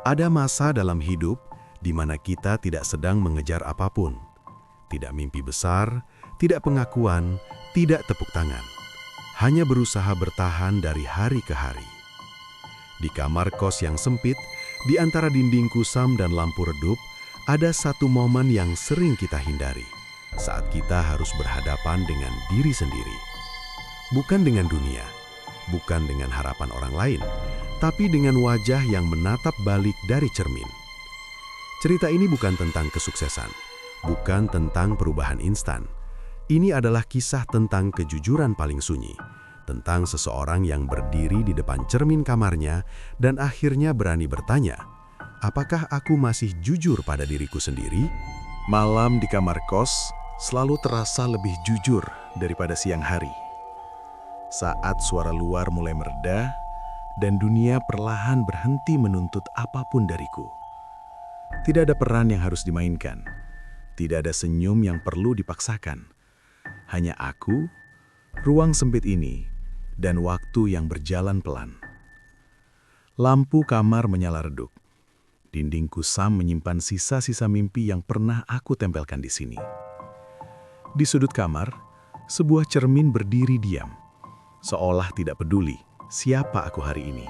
Ada masa dalam hidup di mana kita tidak sedang mengejar apapun. Tidak mimpi besar, tidak pengakuan, tidak tepuk tangan. Hanya berusaha bertahan dari hari ke hari. Di kamar kos yang sempit, di antara dinding kusam dan lampu redup, ada satu momen yang sering kita hindari. Saat kita harus berhadapan dengan diri sendiri. Bukan dengan dunia, bukan dengan harapan orang lain, tapi dengan wajah yang menatap balik dari cermin. Cerita ini bukan tentang kesuksesan, bukan tentang perubahan instan. Ini adalah kisah tentang kejujuran paling sunyi, tentang seseorang yang berdiri di depan cermin kamarnya dan akhirnya berani bertanya, apakah aku masih jujur pada diriku sendiri? Malam di kamar kos selalu terasa lebih jujur daripada siang hari. Saat suara luar mulai mereda dan dunia perlahan berhenti menuntut apapun dariku. Tidak ada peran yang harus dimainkan. Tidak ada senyum yang perlu dipaksakan. Hanya aku, ruang sempit ini, dan waktu yang berjalan pelan. Lampu kamar menyala redup. Dinding kusam menyimpan sisa-sisa mimpi yang pernah aku tempelkan di sini. Di sudut kamar, sebuah cermin berdiri diam, seolah tidak peduli siapa aku hari ini,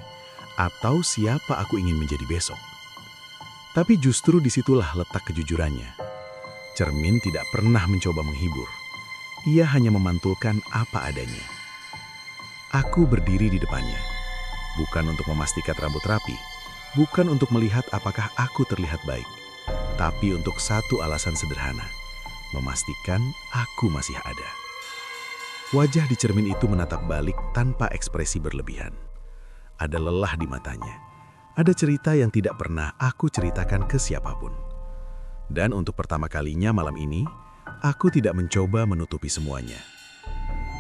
atau siapa aku ingin menjadi besok. Tapi justru disitulah letak kejujurannya. Cermin tidak pernah mencoba menghibur. Ia hanya memantulkan apa adanya. Aku berdiri di depannya, bukan untuk memastikan rambut rapi, bukan untuk melihat apakah aku terlihat baik, tapi untuk satu alasan sederhana, memastikan aku masih ada. Wajah di cermin itu menatap balik tanpa ekspresi berlebihan. Ada lelah di matanya. Ada cerita yang tidak pernah aku ceritakan ke siapapun. Dan untuk pertama kalinya malam ini, aku tidak mencoba menutupi semuanya.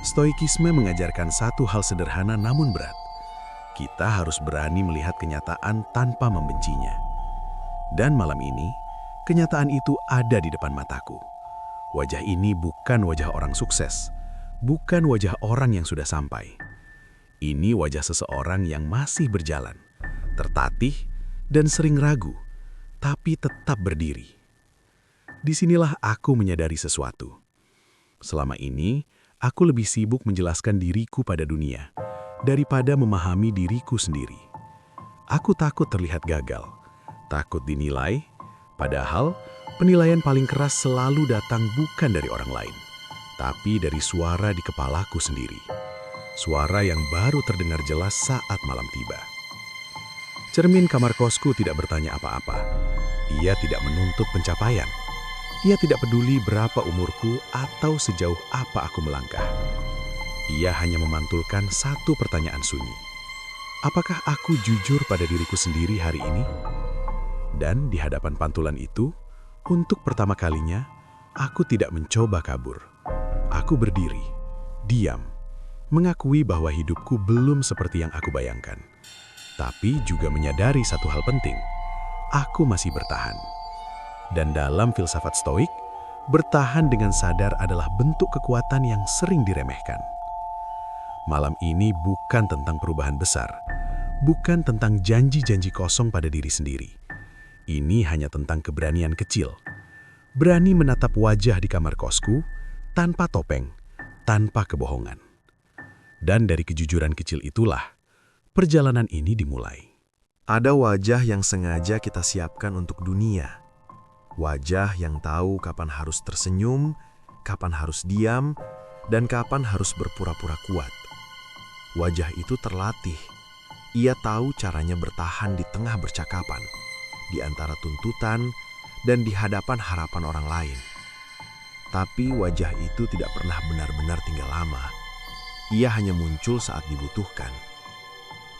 Stoikisme mengajarkan satu hal sederhana namun berat. Kita harus berani melihat kenyataan tanpa membencinya. Dan malam ini, kenyataan itu ada di depan mataku. Wajah ini bukan wajah orang sukses, bukan wajah orang yang sudah sampai. Ini wajah seseorang yang masih berjalan, tertatih dan sering ragu, tapi tetap berdiri. Disinilah aku menyadari sesuatu. Selama ini, aku lebih sibuk menjelaskan diriku pada dunia daripada memahami diriku sendiri. Aku takut terlihat gagal, takut dinilai, padahal penilaian paling keras selalu datang bukan dari orang lain, tapi dari suara di kepalaku sendiri. Suara yang baru terdengar jelas saat malam tiba. Cermin kamar kosku tidak bertanya apa-apa. Ia tidak menuntut pencapaian. Ia tidak peduli berapa umurku atau sejauh apa aku melangkah. Ia hanya memantulkan satu pertanyaan sunyi. Apakah aku jujur pada diriku sendiri hari ini? Dan di hadapan pantulan itu, untuk pertama kalinya, aku tidak mencoba kabur. Aku berdiri, diam, mengakui bahwa hidupku belum seperti yang aku bayangkan. Tapi juga menyadari satu hal penting, aku masih bertahan. Dan dalam filsafat Stoik, bertahan dengan sadar adalah bentuk kekuatan yang sering diremehkan. Malam ini bukan tentang perubahan besar, bukan tentang janji-janji kosong pada diri sendiri. Ini hanya tentang keberanian kecil. Berani menatap wajah di kamar kosku, tanpa topeng, tanpa kebohongan. Dan dari kejujuran kecil itulah, perjalanan ini dimulai. Ada wajah yang sengaja kita siapkan untuk dunia. Wajah yang tahu kapan harus tersenyum, kapan harus diam, dan kapan harus berpura-pura kuat. Wajah itu terlatih. Ia tahu caranya bertahan di tengah percakapan, di antara tuntutan, dan di hadapan harapan orang lain. Tapi wajah itu tidak pernah benar-benar tinggal lama. Ia hanya muncul saat dibutuhkan.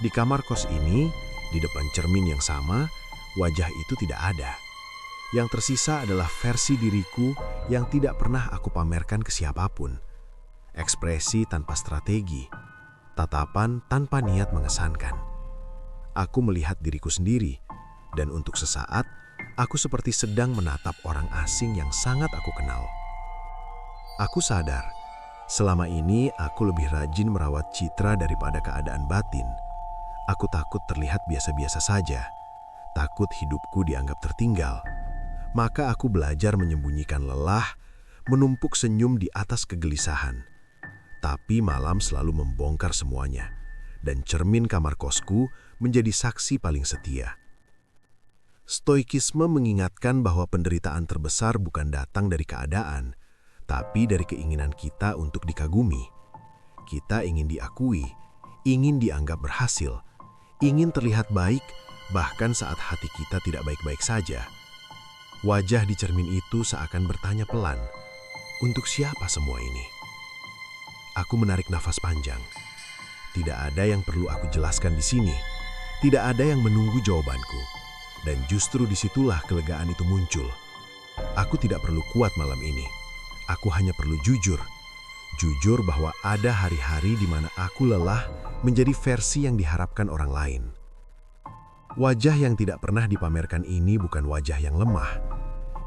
Di kamar kos ini, di depan cermin yang sama, wajah itu tidak ada. Yang tersisa adalah versi diriku yang tidak pernah aku pamerkan ke siapapun. Ekspresi tanpa strategi, tatapan tanpa niat mengesankan. Aku melihat diriku sendiri, dan untuk sesaat, aku seperti sedang menatap orang asing yang sangat aku kenal. Aku sadar, selama ini aku lebih rajin merawat citra daripada keadaan batin. Aku takut terlihat biasa-biasa saja, takut hidupku dianggap tertinggal. Maka aku belajar menyembunyikan lelah, menumpuk senyum di atas kegelisahan. Tapi malam selalu membongkar semuanya, dan cermin kamar kosku menjadi saksi paling setia. Stoikisme mengingatkan bahwa penderitaan terbesar bukan datang dari keadaan, tapi dari keinginan kita untuk dikagumi. Kita ingin diakui, ingin dianggap berhasil, ingin terlihat baik, bahkan saat hati kita tidak baik-baik saja. Wajah di cermin itu seakan bertanya pelan, untuk siapa semua ini? Aku menarik nafas panjang. Tidak ada yang perlu aku jelaskan di sini. Tidak ada yang menunggu jawabanku. Dan justru disitulah kelegaan itu muncul. Aku tidak perlu kuat malam ini. Aku hanya perlu jujur. Jujur bahwa ada hari-hari di mana aku lelah menjadi versi yang diharapkan orang lain. Wajah yang tidak pernah dipamerkan ini bukan wajah yang lemah.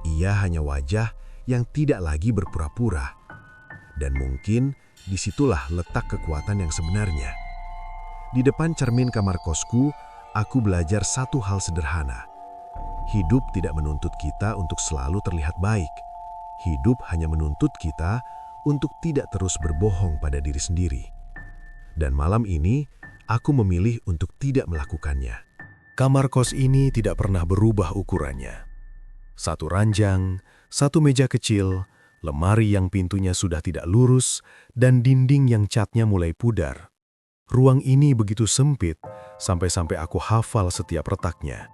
Ia hanya wajah yang tidak lagi berpura-pura. Dan mungkin disitulah letak kekuatan yang sebenarnya. Di depan cermin kamar kosku, aku belajar satu hal sederhana. Hidup tidak menuntut kita untuk selalu terlihat baik. Hidup hanya menuntut kita untuk tidak terus berbohong pada diri sendiri. Dan malam ini, aku memilih untuk tidak melakukannya. Kamar kos ini tidak pernah berubah ukurannya. Satu ranjang, satu meja kecil, lemari yang pintunya sudah tidak lurus, dan dinding yang catnya mulai pudar. Ruang ini begitu sempit, sampai-sampai aku hafal setiap retaknya.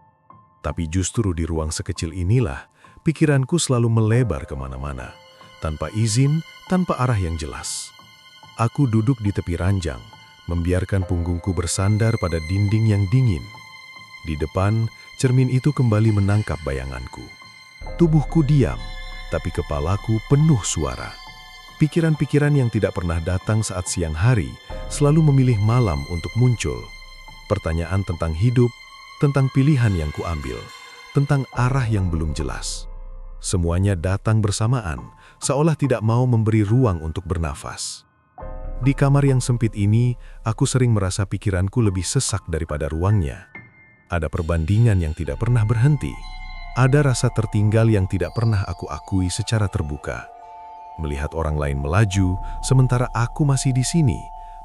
Tapi justru di ruang sekecil inilah, pikiranku selalu melebar kemana-mana, tanpa izin, tanpa arah yang jelas. Aku duduk di tepi ranjang, membiarkan punggungku bersandar pada dinding yang dingin. Di depan, cermin itu kembali menangkap bayanganku. Tubuhku diam, tapi kepalaku penuh suara. Pikiran-pikiran yang tidak pernah datang saat siang hari selalu memilih malam untuk muncul. Pertanyaan tentang hidup, tentang pilihan yang kuambil, tentang arah yang belum jelas. Semuanya datang bersamaan, seolah tidak mau memberi ruang untuk bernafas. Di kamar yang sempit ini, aku sering merasa pikiranku lebih sesak daripada ruangnya. Ada perbandingan yang tidak pernah berhenti. Ada rasa tertinggal yang tidak pernah aku akui secara terbuka. Melihat orang lain melaju, sementara aku masih di sini,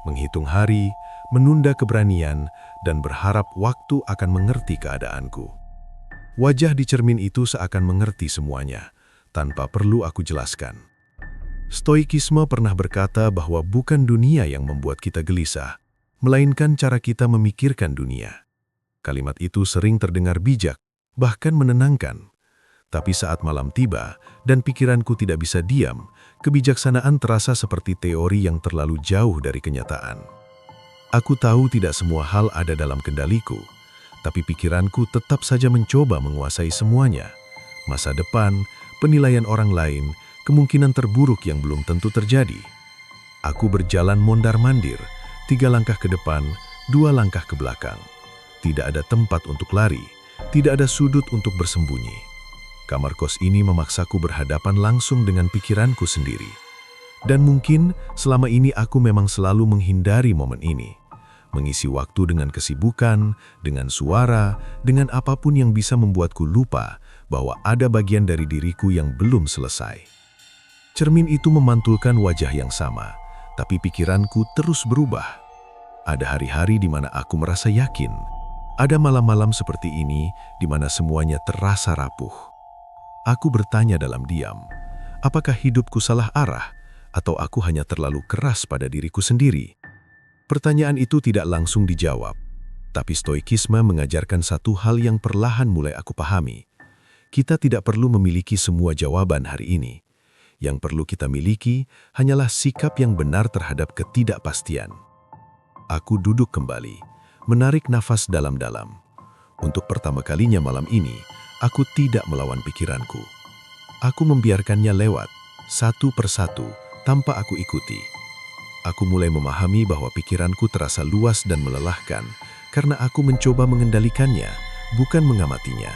menghitung hari, menunda keberanian, dan berharap waktu akan mengerti keadaanku. Wajah di cermin itu seakan mengerti semuanya, tanpa perlu aku jelaskan. Stoikisme pernah berkata bahwa bukan dunia yang membuat kita gelisah, melainkan cara kita memikirkan dunia. Kalimat itu sering terdengar bijak, bahkan menenangkan. Tapi saat malam tiba dan pikiranku tidak bisa diam, kebijaksanaan terasa seperti teori yang terlalu jauh dari kenyataan. Aku tahu tidak semua hal ada dalam kendaliku, tapi pikiranku tetap saja mencoba menguasai semuanya. Masa depan, penilaian orang lain, kemungkinan terburuk yang belum tentu terjadi. Aku berjalan mondar-mandir, 3 langkah ke depan, 2 langkah ke belakang. Tidak ada tempat untuk lari, tidak ada sudut untuk bersembunyi. Kamar kos ini memaksaku berhadapan langsung dengan pikiranku sendiri. Dan mungkin selama ini aku memang selalu menghindari momen ini. Mengisi waktu dengan kesibukan, dengan suara, dengan apapun yang bisa membuatku lupa bahwa ada bagian dari diriku yang belum selesai. Cermin itu memantulkan wajah yang sama, tapi pikiranku terus berubah. Ada hari-hari di mana aku merasa yakin. Ada malam-malam seperti ini di mana semuanya terasa rapuh. Aku bertanya dalam diam, apakah hidupku salah arah atau aku hanya terlalu keras pada diriku sendiri? Pertanyaan itu tidak langsung dijawab, tapi stoikisme mengajarkan satu hal yang perlahan mulai aku pahami. Kita tidak perlu memiliki semua jawaban hari ini. Yang perlu kita miliki hanyalah sikap yang benar terhadap ketidakpastian. Aku duduk kembali, menarik nafas dalam-dalam. Untuk pertama kalinya malam ini, aku tidak melawan pikiranku. Aku membiarkannya lewat, satu persatu, tanpa aku ikuti. Aku mulai memahami bahwa pikiranku terasa luas dan melelahkan, karena aku mencoba mengendalikannya, bukan mengamatinya.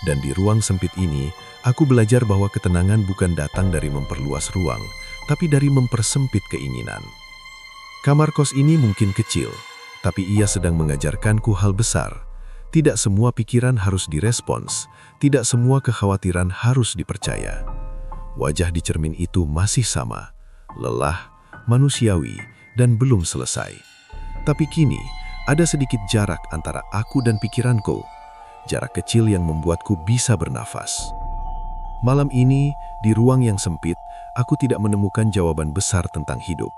Dan di ruang sempit ini, aku belajar bahwa ketenangan bukan datang dari memperluas ruang, tapi dari mempersempit keinginan. Kamar kos ini mungkin kecil, tapi ia sedang mengajarkanku hal besar. Tidak semua pikiran harus direspons, tidak semua kekhawatiran harus dipercaya. Wajah di cermin itu masih sama, lelah, manusiawi, dan belum selesai. Tapi kini, ada sedikit jarak antara aku dan pikiranku, jarak kecil yang membuatku bisa bernafas. Malam ini, di ruang yang sempit, aku tidak menemukan jawaban besar tentang hidup.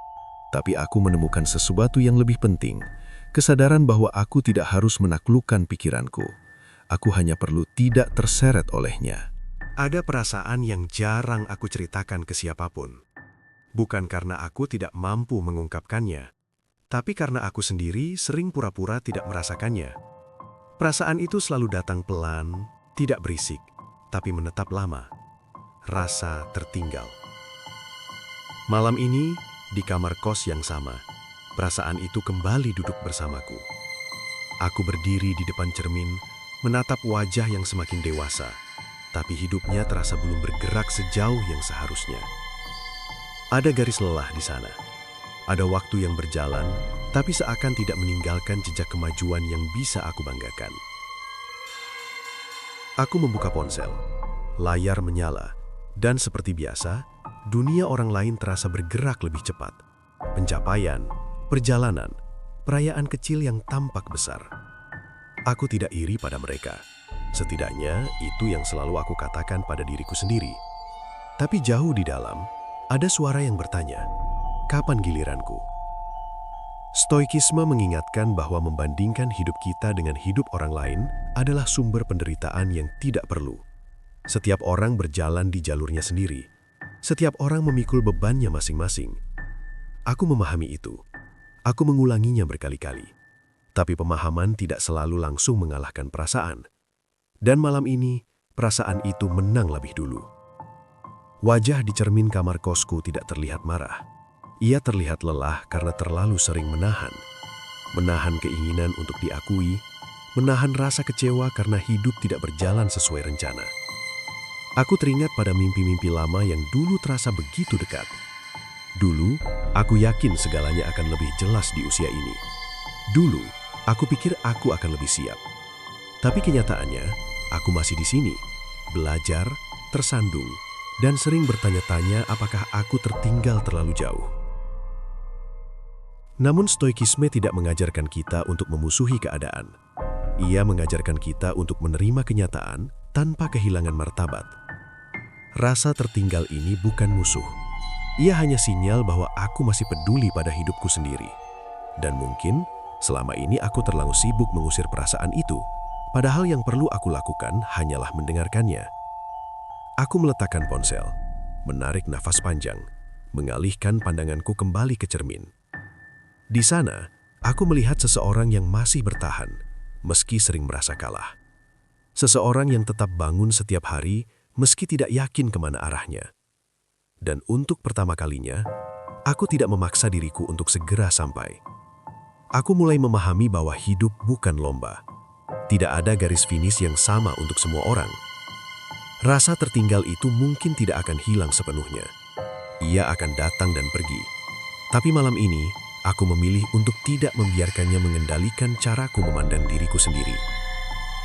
Tapi aku menemukan sesuatu yang lebih penting, kesadaran bahwa aku tidak harus menaklukkan pikiranku. Aku hanya perlu tidak terseret olehnya. Ada perasaan yang jarang aku ceritakan ke siapapun. Bukan karena aku tidak mampu mengungkapkannya, tapi karena aku sendiri sering pura-pura tidak merasakannya. Perasaan itu selalu datang pelan, tidak berisik, tapi menetap lama. Rasa tertinggal. Malam ini, di kamar kos yang sama, perasaan itu kembali duduk bersamaku. Aku berdiri di depan cermin, menatap wajah yang semakin dewasa, tapi hidupnya terasa belum bergerak sejauh yang seharusnya. Ada garis lelah di sana. Ada waktu yang berjalan, tapi seakan tidak meninggalkan jejak kemajuan yang bisa aku banggakan. Aku membuka ponsel, layar menyala, dan seperti biasa, dunia orang lain terasa bergerak lebih cepat. Pencapaian, perjalanan, perayaan kecil yang tampak besar. Aku tidak iri pada mereka. Setidaknya itu yang selalu aku katakan pada diriku sendiri. Tapi jauh di dalam, ada suara yang bertanya, kapan giliranku? Stoikisme mengingatkan bahwa membandingkan hidup kita dengan hidup orang lain adalah sumber penderitaan yang tidak perlu. Setiap orang berjalan di jalurnya sendiri. Setiap orang memikul bebannya masing-masing. Aku memahami itu. Aku mengulanginya berkali-kali. Tapi pemahaman tidak selalu langsung mengalahkan perasaan. Dan malam ini, perasaan itu menang lebih dulu. Wajah di cermin kamar kosku tidak terlihat marah. Ia terlihat lelah karena terlalu sering menahan. Menahan keinginan untuk diakui, menahan rasa kecewa karena hidup tidak berjalan sesuai rencana. Aku teringat pada mimpi-mimpi lama yang dulu terasa begitu dekat. Dulu, aku yakin segalanya akan lebih jelas di usia ini. Dulu, aku pikir aku akan lebih siap. Tapi kenyataannya, aku masih di sini, belajar, tersandung, dan sering bertanya-tanya apakah aku tertinggal terlalu jauh. Namun stoikisme tidak mengajarkan kita untuk memusuhi keadaan. Ia mengajarkan kita untuk menerima kenyataan tanpa kehilangan martabat. Rasa tertinggal ini bukan musuh. Ia hanya sinyal bahwa aku masih peduli pada hidupku sendiri. Dan mungkin selama ini aku terlalu sibuk mengusir perasaan itu, padahal yang perlu aku lakukan hanyalah mendengarkannya. Aku meletakkan ponsel, menarik nafas panjang, mengalihkan pandanganku kembali ke cermin. Di sana, aku melihat seseorang yang masih bertahan, meski sering merasa kalah. Seseorang yang tetap bangun setiap hari, meski tidak yakin kemana arahnya. Dan untuk pertama kalinya, aku tidak memaksa diriku untuk segera sampai. Aku mulai memahami bahwa hidup bukan lomba. Tidak ada garis finish yang sama untuk semua orang. Rasa tertinggal itu mungkin tidak akan hilang sepenuhnya. Ia akan datang dan pergi. Tapi malam ini, aku memilih untuk tidak membiarkannya mengendalikan caraku memandang diriku sendiri.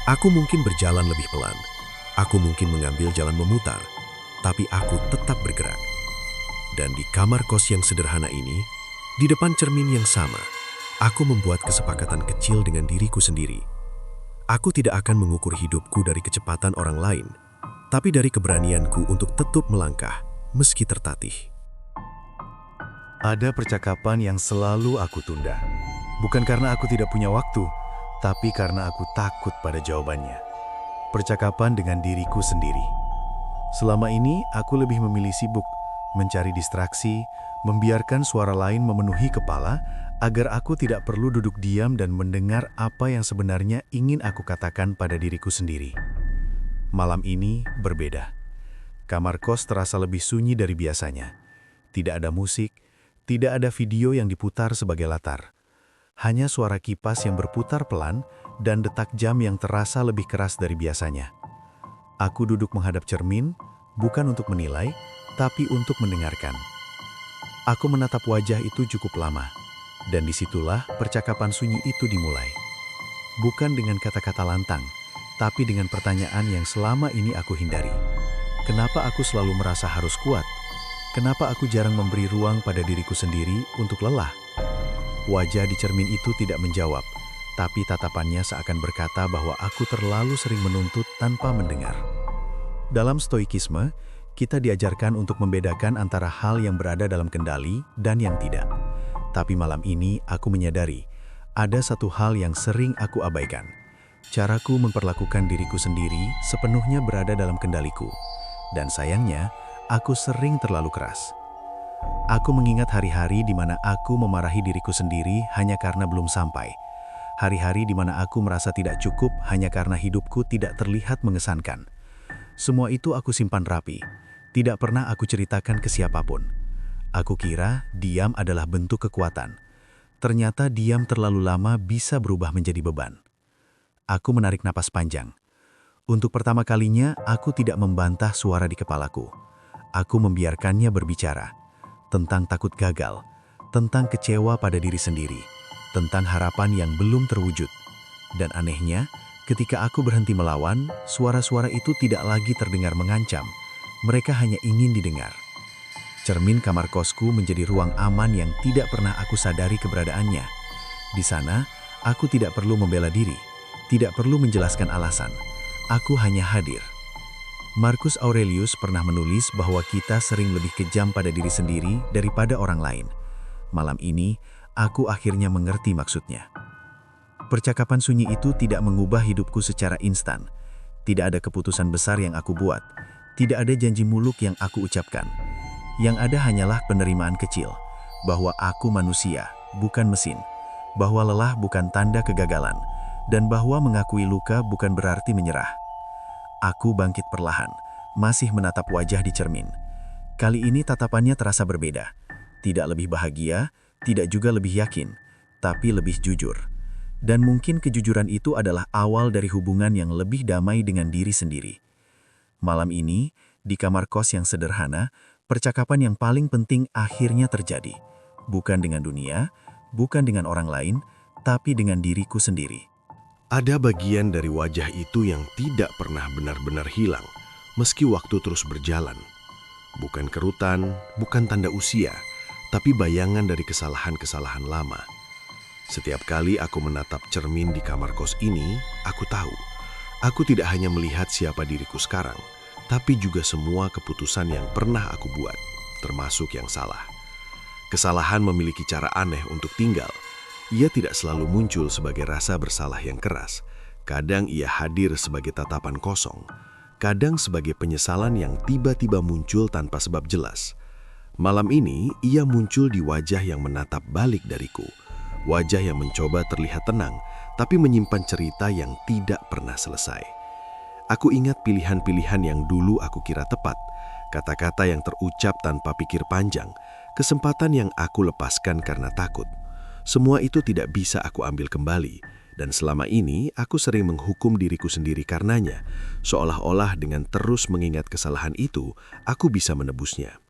Aku mungkin berjalan lebih pelan. Aku mungkin mengambil jalan memutar, tapi aku tetap bergerak. Dan di kamar kos yang sederhana ini, di depan cermin yang sama, aku membuat kesepakatan kecil dengan diriku sendiri. Aku tidak akan mengukur hidupku dari kecepatan orang lain, tapi dari keberanianku untuk tetap melangkah, meski tertatih. Ada percakapan yang selalu aku tunda. Bukan karena aku tidak punya waktu, tapi karena aku takut pada jawabannya. Percakapan dengan diriku sendiri. Selama ini, aku lebih memilih sibuk, mencari distraksi, membiarkan suara lain memenuhi kepala, agar aku tidak perlu duduk diam dan mendengar apa yang sebenarnya ingin aku katakan pada diriku sendiri. Malam ini berbeda. Kamar kos terasa lebih sunyi dari biasanya. Tidak ada musik, tidak ada video yang diputar sebagai latar. Hanya suara kipas yang berputar pelan dan detak jam yang terasa lebih keras dari biasanya. Aku duduk menghadap cermin, bukan untuk menilai, tapi untuk mendengarkan. Aku menatap wajah itu cukup lama, dan disitulah percakapan sunyi itu dimulai. bukan dengan kata-kata lantang, tapi dengan pertanyaan yang selama ini aku hindari. Kenapa aku selalu merasa harus kuat? Kenapa aku jarang memberi ruang pada diriku sendiri untuk lelah? Wajah di cermin itu tidak menjawab, tapi tatapannya seakan berkata bahwa aku terlalu sering menuntut tanpa mendengar. Dalam stoikisme, kita diajarkan untuk membedakan antara hal yang berada dalam kendali dan yang tidak. Tapi malam ini aku menyadari, ada satu hal yang sering aku abaikan. Caraku memperlakukan diriku sendiri sepenuhnya berada dalam kendaliku. Dan sayangnya, aku sering terlalu keras. Aku mengingat hari-hari di mana aku memarahi diriku sendiri hanya karena belum sampai. Hari-hari di mana aku merasa tidak cukup hanya karena hidupku tidak terlihat mengesankan. Semua itu aku simpan rapi. Tidak pernah aku ceritakan ke siapapun. Aku kira diam adalah bentuk kekuatan. Ternyata diam terlalu lama bisa berubah menjadi beban. Aku menarik napas panjang. Untuk pertama kalinya, aku tidak membantah suara di kepalaku. Aku membiarkannya berbicara. Tentang takut gagal, tentang kecewa pada diri sendiri, tentang harapan yang belum terwujud. Dan anehnya, ketika aku berhenti melawan, suara-suara itu tidak lagi terdengar mengancam. Mereka hanya ingin didengar. Cermin kamar kosku menjadi ruang aman yang tidak pernah aku sadari keberadaannya. Di sana, aku tidak perlu membela diri. Tidak perlu menjelaskan alasan, aku hanya hadir. Marcus Aurelius pernah menulis bahwa kita sering lebih kejam pada diri sendiri daripada orang lain. Malam ini, aku akhirnya mengerti maksudnya. Percakapan sunyi itu tidak mengubah hidupku secara instan. Tidak ada keputusan besar yang aku buat. Tidak ada janji muluk yang aku ucapkan. Yang ada hanyalah penerimaan kecil, bahwa aku manusia, bukan mesin, bahwa lelah bukan tanda kegagalan, dan bahwa mengakui luka bukan berarti menyerah. Aku bangkit perlahan, masih menatap wajah di cermin. Kali ini tatapannya terasa berbeda. Tidak lebih bahagia, tidak juga lebih yakin, tapi lebih jujur. Dan mungkin kejujuran itu adalah awal dari hubungan yang lebih damai dengan diri sendiri. Malam ini, di kamar kos yang sederhana, percakapan yang paling penting akhirnya terjadi. Bukan dengan dunia, bukan dengan orang lain, tapi dengan diriku sendiri. Ada bagian dari wajah itu yang tidak pernah benar-benar hilang, meski waktu terus berjalan. Bukan kerutan, bukan tanda usia, tapi bayangan dari kesalahan-kesalahan lama. Setiap kali aku menatap cermin di kamar kos ini, aku tahu, aku tidak hanya melihat siapa diriku sekarang, tapi juga semua keputusan yang pernah aku buat, termasuk yang salah. Kesalahan memiliki cara aneh untuk tinggal. Ia tidak selalu muncul sebagai rasa bersalah yang keras. Kadang ia hadir sebagai tatapan kosong. Kadang sebagai penyesalan yang tiba-tiba muncul tanpa sebab jelas. Malam ini, ia muncul di wajah yang menatap balik dariku. Wajah yang mencoba terlihat tenang, tapi menyimpan cerita yang tidak pernah selesai. Aku ingat pilihan-pilihan yang dulu aku kira tepat. Kata-kata yang terucap tanpa pikir panjang. Kesempatan yang aku lepaskan karena takut. Semua itu tidak bisa aku ambil kembali, dan selama ini aku sering menghukum diriku sendiri karenanya, seolah-olah dengan terus mengingat kesalahan itu, aku bisa menebusnya.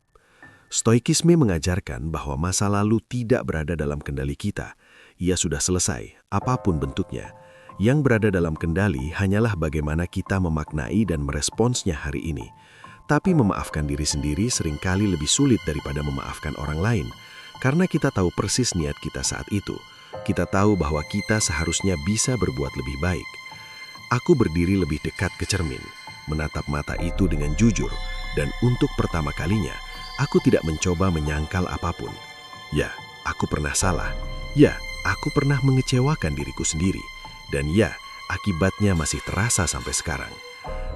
Stoikisme mengajarkan bahwa masa lalu tidak berada dalam kendali kita. Ia sudah selesai, apapun bentuknya. Yang berada dalam kendali hanyalah bagaimana kita memaknai dan meresponsnya hari ini. Tapi memaafkan diri sendiri seringkali lebih sulit daripada memaafkan orang lain. Karena kita tahu persis niat kita saat itu. Kita tahu bahwa kita seharusnya bisa berbuat lebih baik. Aku berdiri lebih dekat ke cermin, menatap mata itu dengan jujur, dan untuk pertama kalinya, aku tidak mencoba menyangkal apapun. Ya, aku pernah salah. Ya, aku pernah mengecewakan diriku sendiri. Dan ya, akibatnya masih terasa sampai sekarang.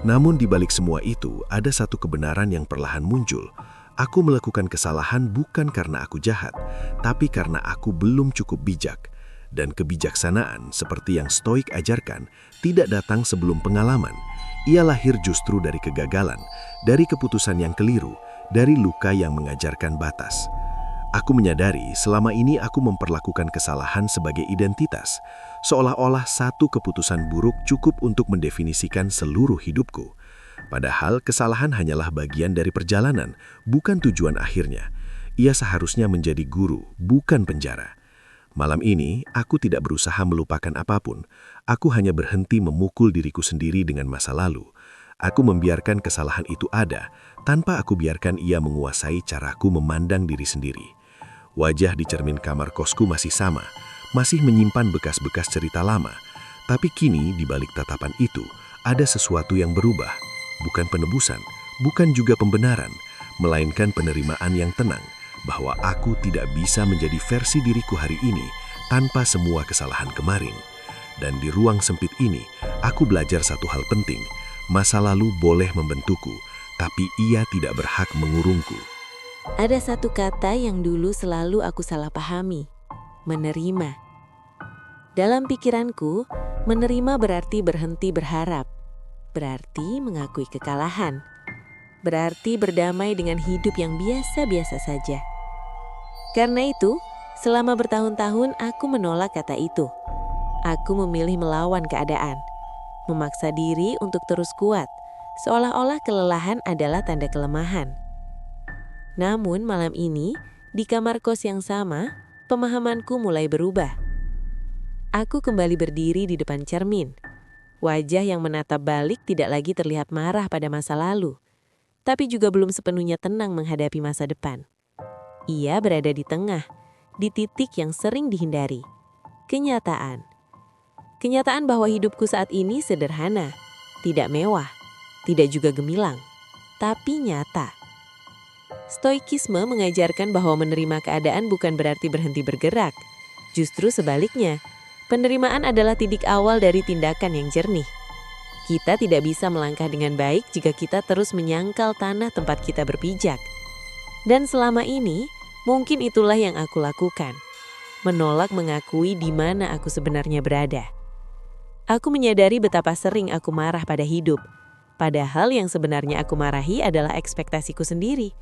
Namun di balik semua itu, ada satu kebenaran yang perlahan muncul. Aku melakukan kesalahan bukan karena aku jahat, tapi karena aku belum cukup bijak. Dan kebijaksanaan, seperti yang Stoik ajarkan, tidak datang sebelum pengalaman. Ia lahir justru dari kegagalan, dari keputusan yang keliru, dari luka yang mengajarkan batas. Aku menyadari selama ini aku memperlakukan kesalahan sebagai identitas, seolah-olah satu keputusan buruk cukup untuk mendefinisikan seluruh hidupku. Padahal kesalahan hanyalah bagian dari perjalanan, bukan tujuan akhirnya. Ia seharusnya menjadi guru, bukan penjara. Malam ini, aku tidak berusaha melupakan apapun. Aku hanya berhenti memukul diriku sendiri dengan masa lalu. Aku membiarkan kesalahan itu ada, tanpa aku biarkan ia menguasai caraku memandang diri sendiri. Wajah di cermin kamar kosku masih sama, masih menyimpan bekas-bekas cerita lama. Tapi kini, di balik tatapan itu, ada sesuatu yang berubah. Bukan penebusan, bukan juga pembenaran, melainkan penerimaan yang tenang, bahwa aku tidak bisa menjadi versi diriku hari ini tanpa semua kesalahan kemarin. Dan di ruang sempit ini, aku belajar satu hal penting. Masa lalu boleh membentukku, tapi ia tidak berhak mengurungku. Ada satu kata yang dulu selalu aku salah pahami, menerima. Dalam pikiranku, menerima berarti berhenti berharap, berarti mengakui kekalahan, berarti berdamai dengan hidup yang biasa-biasa saja. Karena itu, selama bertahun-tahun aku menolak kata itu. Aku memilih melawan keadaan, memaksa diri untuk terus kuat, seolah-olah kelelahan adalah tanda kelemahan. Namun malam ini, di kamar kos yang sama, pemahamanku mulai berubah. Aku kembali berdiri di depan cermin. Wajah yang menatap balik tidak lagi terlihat marah pada masa lalu, tapi juga belum sepenuhnya tenang menghadapi masa depan. Ia berada di tengah, di titik yang sering dihindari. Kenyataan. Kenyataan bahwa hidupku saat ini sederhana, tidak mewah, tidak juga gemilang, tapi nyata. Stoikisme mengajarkan bahwa menerima keadaan bukan berarti berhenti bergerak. Justru sebaliknya, penerimaan adalah titik awal dari tindakan yang jernih. Kita tidak bisa melangkah dengan baik jika kita terus menyangkal tanah tempat kita berpijak. Dan selama ini, mungkin itulah yang aku lakukan. Menolak mengakui di mana aku sebenarnya berada. Aku menyadari betapa sering aku marah pada hidup. Padahal yang sebenarnya aku marahi adalah ekspektasiku sendiri.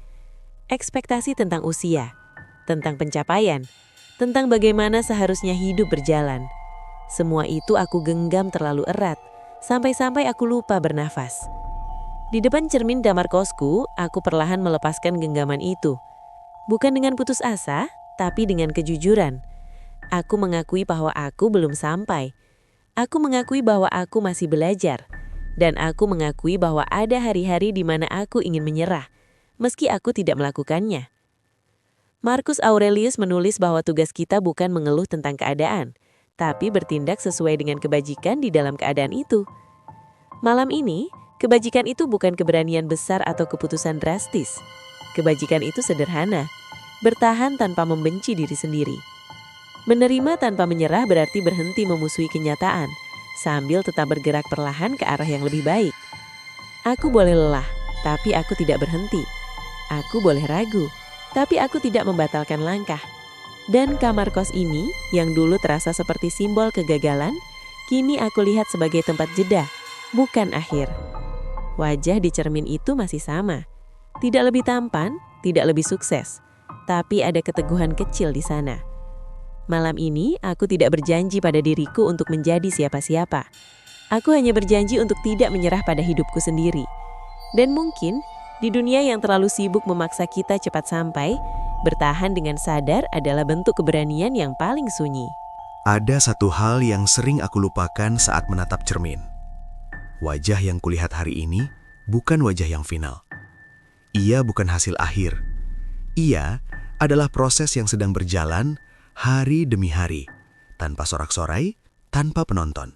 Ekspektasi tentang usia, tentang pencapaian, tentang bagaimana seharusnya hidup berjalan. Semua itu aku genggam terlalu erat, sampai-sampai aku lupa bernafas. Di depan cermin kamar kosku, aku perlahan melepaskan genggaman itu. Bukan dengan putus asa, tapi dengan kejujuran. Aku mengakui bahwa aku belum sampai. Aku mengakui bahwa aku masih belajar. Dan aku mengakui bahwa ada hari-hari di mana aku ingin menyerah, meski aku tidak melakukannya. Marcus Aurelius menulis bahwa tugas kita bukan mengeluh tentang keadaan, tapi bertindak sesuai dengan kebajikan di dalam keadaan itu. Malam ini, kebajikan itu bukan keberanian besar atau keputusan drastis. Kebajikan itu sederhana, bertahan tanpa membenci diri sendiri. Menerima tanpa menyerah berarti berhenti memusuhi kenyataan, sambil tetap bergerak perlahan ke arah yang lebih baik. Aku boleh lelah, tapi aku tidak berhenti. Aku boleh ragu, tapi aku tidak membatalkan langkah. Dan kamar kos ini, yang dulu terasa seperti simbol kegagalan, kini aku lihat sebagai tempat jeda, bukan akhir. Wajah di cermin itu masih sama. Tidak lebih tampan, tidak lebih sukses, tapi ada keteguhan kecil di sana. Malam ini, aku tidak berjanji pada diriku untuk menjadi siapa-siapa. Aku hanya berjanji untuk tidak menyerah pada hidupku sendiri. Dan mungkin, di dunia yang terlalu sibuk memaksa kita cepat sampai, bertahan dengan sadar adalah bentuk keberanian yang paling sunyi. Ada satu hal yang sering aku lupakan saat menatap cermin. Wajah yang kulihat hari ini bukan wajah yang final. Ia bukan hasil akhir. Ia adalah proses yang sedang berjalan hari demi hari, tanpa sorak-sorai, tanpa penonton.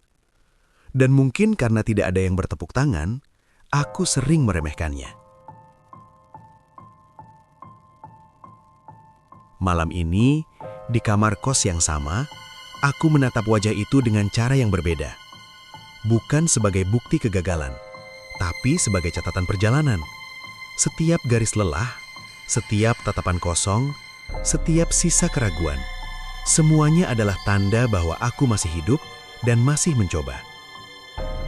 Dan mungkin karena tidak ada yang bertepuk tangan, aku sering meremehkannya. Malam ini, di kamar kos yang sama, aku menatap wajah itu dengan cara yang berbeda. Bukan sebagai bukti kegagalan, tapi sebagai catatan perjalanan. Setiap garis lelah, setiap tatapan kosong, setiap sisa keraguan, semuanya adalah tanda bahwa aku masih hidup dan masih mencoba.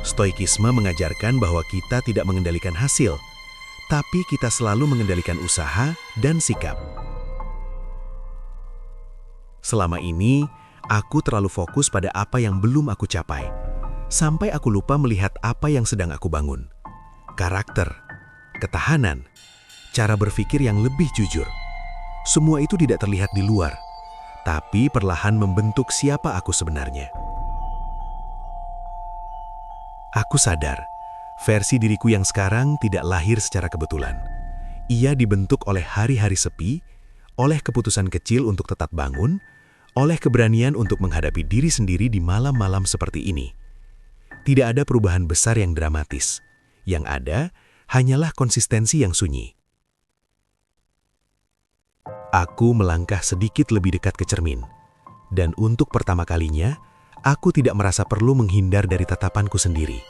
Stoikisme mengajarkan bahwa kita tidak mengendalikan hasil, tapi kita selalu mengendalikan usaha dan sikap. Selama ini, aku terlalu fokus pada apa yang belum aku capai, sampai aku lupa melihat apa yang sedang aku bangun. Karakter, ketahanan, cara berpikir yang lebih jujur. Semua itu tidak terlihat di luar, tapi perlahan membentuk siapa aku sebenarnya. Aku sadar, versi diriku yang sekarang tidak lahir secara kebetulan. Ia dibentuk oleh hari-hari sepi, oleh keputusan kecil untuk tetap bangun, oleh keberanian untuk menghadapi diri sendiri di malam-malam seperti ini. Tidak ada perubahan besar yang dramatis. Yang ada hanyalah konsistensi yang sunyi. Aku melangkah sedikit lebih dekat ke cermin, dan untuk pertama kalinya, aku tidak merasa perlu menghindar dari tatapanku sendiri.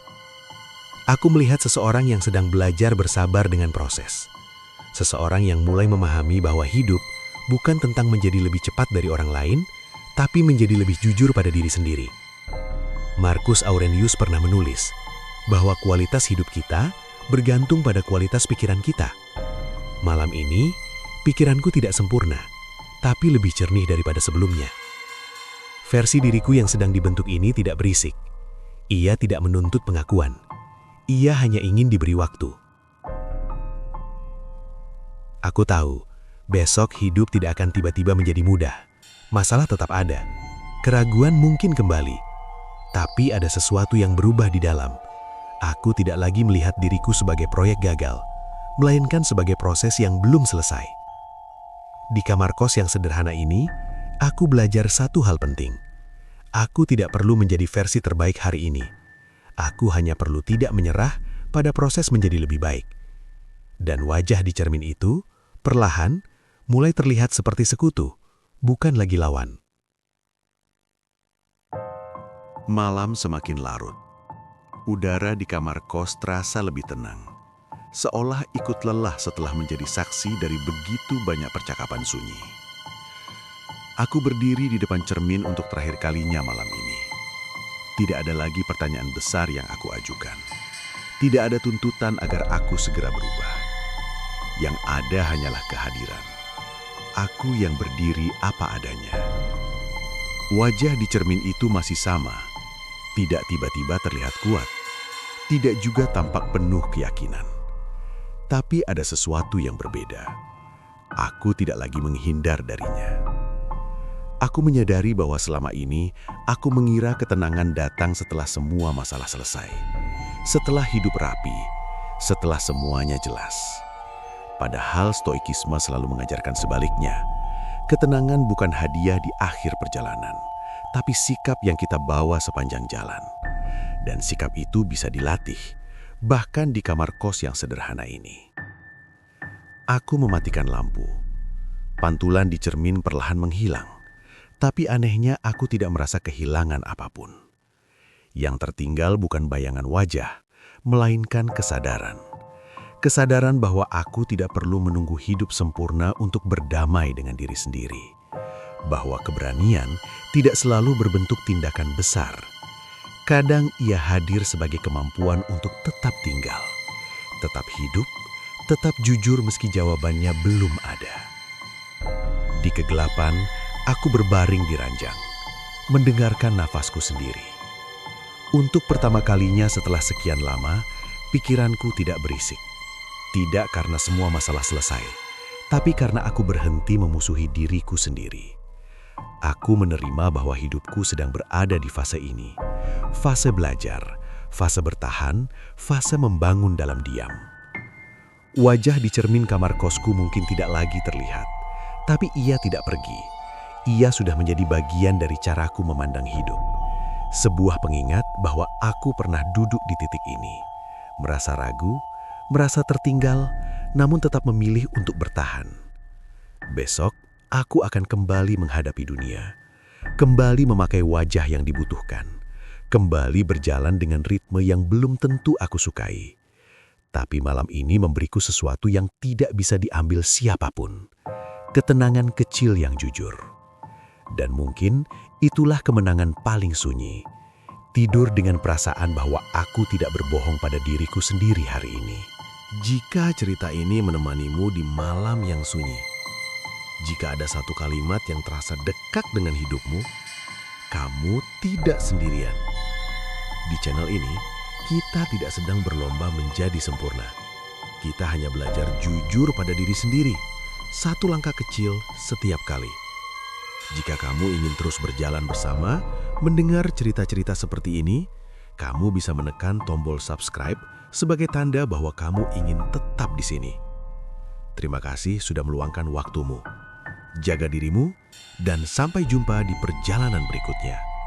Aku melihat seseorang yang sedang belajar bersabar dengan proses. Seseorang yang mulai memahami bahwa hidup bukan tentang menjadi lebih cepat dari orang lain, tapi menjadi lebih jujur pada diri sendiri. Marcus Aurelius pernah menulis bahwa kualitas hidup kita bergantung pada kualitas pikiran kita. Malam ini, pikiranku tidak sempurna, tapi lebih jernih daripada sebelumnya. Versi diriku yang sedang dibentuk ini tidak berisik. Ia tidak menuntut pengakuan. Ia hanya ingin diberi waktu. Aku tahu, besok hidup tidak akan tiba-tiba menjadi mudah. Masalah tetap ada. Keraguan mungkin kembali. Tapi ada sesuatu yang berubah di dalam. Aku tidak lagi melihat diriku sebagai proyek gagal, melainkan sebagai proses yang belum selesai. Di kamar kos yang sederhana ini, aku belajar satu hal penting. Aku tidak perlu menjadi versi terbaik hari ini. Aku hanya perlu tidak menyerah pada proses menjadi lebih baik. Dan wajah di cermin itu, perlahan, mulai terlihat seperti sekutu, bukan lagi lawan. Malam semakin larut. Udara di kamar kos terasa lebih tenang, seolah ikut lelah setelah menjadi saksi dari begitu banyak percakapan sunyi. Aku berdiri di depan cermin untuk terakhir kalinya malam ini. Tidak ada lagi pertanyaan besar yang aku ajukan. Tidak ada tuntutan agar aku segera berubah. Yang ada hanyalah kehadiran. Aku yang berdiri apa adanya. Wajah di cermin itu masih sama. Tidak tiba-tiba terlihat kuat. Tidak juga tampak penuh keyakinan. Tapi ada sesuatu yang berbeda. Aku tidak lagi menghindar darinya. Aku menyadari bahwa selama ini, aku mengira ketenangan datang setelah semua masalah selesai. Setelah hidup rapi, setelah semuanya jelas. Padahal stoikisme selalu mengajarkan sebaliknya. Ketenangan bukan hadiah di akhir perjalanan, tapi sikap yang kita bawa sepanjang jalan. Dan sikap itu bisa dilatih, bahkan di kamar kos yang sederhana ini. Aku mematikan lampu. Pantulan di cermin perlahan menghilang. Tapi anehnya aku tidak merasa kehilangan apapun. Yang tertinggal bukan bayangan wajah, melainkan kesadaran. Kesadaran bahwa aku tidak perlu menunggu hidup sempurna untuk berdamai dengan diri sendiri. Bahwa keberanian tidak selalu berbentuk tindakan besar. Kadang ia hadir sebagai kemampuan untuk tetap tinggal, tetap hidup, tetap jujur meski jawabannya belum ada. Di kegelapan, aku berbaring di ranjang, mendengarkan nafasku sendiri. Untuk pertama kalinya setelah sekian lama, pikiranku tidak berisik. Tidak karena semua masalah selesai, tapi karena aku berhenti memusuhi diriku sendiri. Aku menerima bahwa hidupku sedang berada di fase ini. Fase belajar, fase bertahan, fase membangun dalam diam. Wajah di cermin kamar kosku mungkin tidak lagi terlihat, tapi ia tidak pergi. Ia sudah menjadi bagian dari caraku memandang hidup. Sebuah pengingat bahwa aku pernah duduk di titik ini. Merasa ragu, merasa tertinggal, namun tetap memilih untuk bertahan. Besok, aku akan kembali menghadapi dunia. Kembali memakai wajah yang dibutuhkan. Kembali berjalan dengan ritme yang belum tentu aku sukai. Tapi malam ini memberiku sesuatu yang tidak bisa diambil siapapun. Ketenangan kecil yang jujur. Dan mungkin itulah kemenangan paling sunyi. Tidur dengan perasaan bahwa aku tidak berbohong pada diriku sendiri hari ini. Jika cerita ini menemanimu di malam yang sunyi, jika ada satu kalimat yang terasa dekat dengan hidupmu, kamu tidak sendirian. Di channel ini, kita tidak sedang berlomba menjadi sempurna. Kita hanya belajar jujur pada diri sendiri, satu langkah kecil setiap kali. Jika kamu ingin terus berjalan bersama, mendengar cerita-cerita seperti ini, kamu bisa menekan tombol subscribe sebagai tanda bahwa kamu ingin tetap di sini. Terima kasih sudah meluangkan waktumu. Jaga dirimu, dan sampai jumpa di perjalanan berikutnya.